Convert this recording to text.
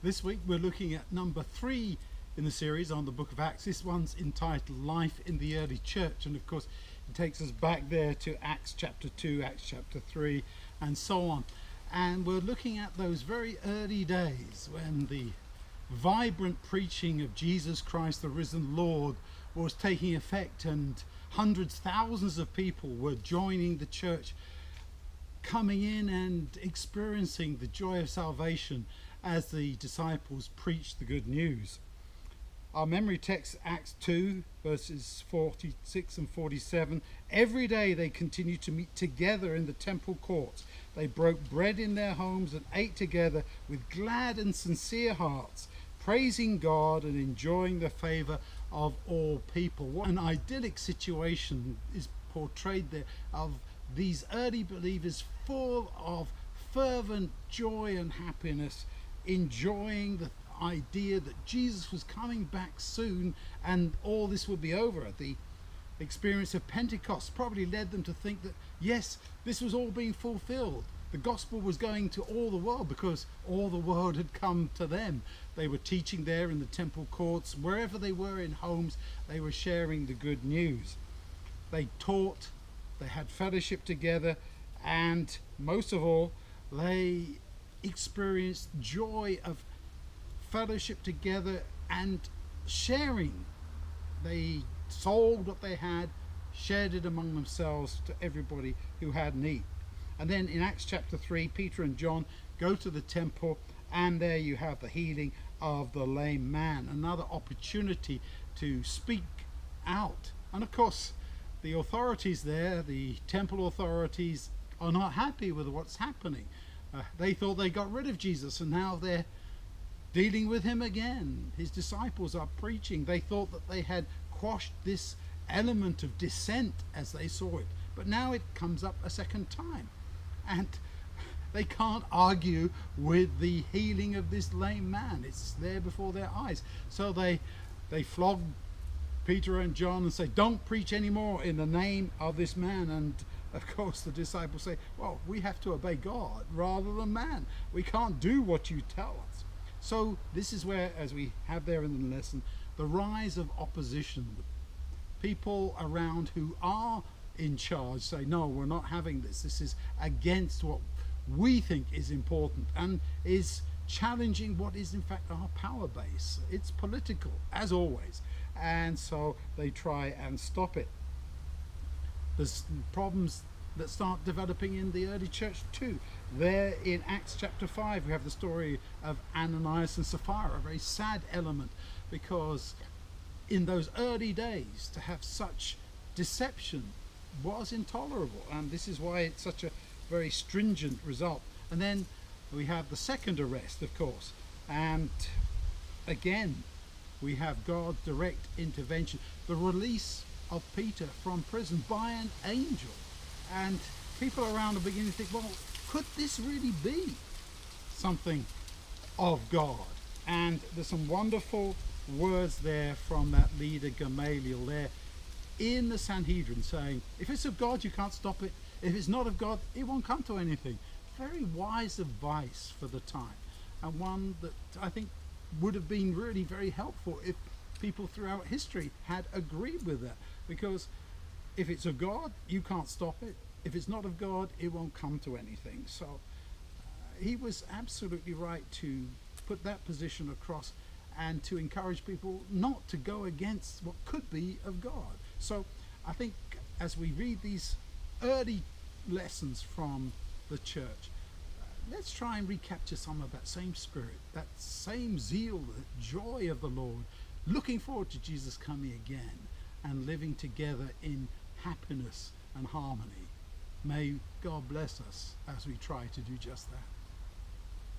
This week we're looking at number 3 in the series on the book of Acts. This one's entitled Life in the Early Church, and of course it takes us back there to Acts chapter 2, Acts chapter 3 and so on. And we're looking at those very early days when the vibrant preaching of Jesus Christ the risen Lord was taking effect, and hundreds, thousands of people were joining the church, coming in and experiencing the joy of salvation as the disciples preached the good news. Our memory text, Acts 2 verses 46 and 47. Every day they continued to meet together in the temple courts. They broke bread in their homes and ate together with glad and sincere hearts, praising God and enjoying the favor of all people. What an idyllic situation is portrayed there of these early believers, full of fervent joy and happiness, enjoying the idea that Jesus was coming back soon and all this would be over. The experience of Pentecost probably led them to think that yes, this was all being fulfilled. The gospel was going to all the world because all the world had come to them. They were teaching there in the temple courts. Wherever they were in homes, they were sharing the good news. They taught, they had fellowship together, and most of all, they experienced joy of fellowship together and sharing. They sold what they had, shared it among themselves to everybody who had need. And then in Acts chapter 3, Peter and John go to the temple, and there you have the healing of the lame man. Another opportunity to speak out. And of course, the authorities there, the temple authorities, are not happy with what's happening. They thought they got rid of Jesus, and now they're dealing with him again. His disciples are preaching. They thought that they had quashed this element of dissent as they saw it, but now it comes up a second time, and they can't argue with the healing of this lame man. It's there before their eyes. So they flog Peter and John and say, don't preach anymore in the name of this man. And of course the disciples say, well, we have to obey God rather than man. We can't do what you tell us. So this is where, as we have there in the lesson, the rise of opposition. People around who are in charge say, no, we're not having this. This is against what we think is important and is challenging what is in fact our power base. It's political, as always, and so they try and stop it. There's problems that start developing in the early church too. There in Acts chapter 5 we have the story of Ananias and Sapphira, a very sad element, because in those early days to have such deception was intolerable, and this is why it's such a very stringent result. And then we have the second arrest, of course, and again we have God's direct intervention, the release of Peter from prison by an angel. And people around are beginning to think, well, could this really be something of God? And there's some wonderful words there from that leader Gamaliel there in the Sanhedrin saying, if it's of God, you can't stop it. If it's not of God, it won't come to anything. Very wise advice for the time, and one that I think would have been really very helpful if people throughout history had agreed with that, because if it's of God, you can't stop it. If it's not of God, it won't come to anything. So he was absolutely right to put that position across and to encourage people not to go against what could be of God. So I think as we read these early lessons from the church, let's try and recapture some of that same spirit, that same zeal, the joy of the Lord, looking forward to Jesus coming again and living together in happiness and harmony. May God bless us as we try to do just that.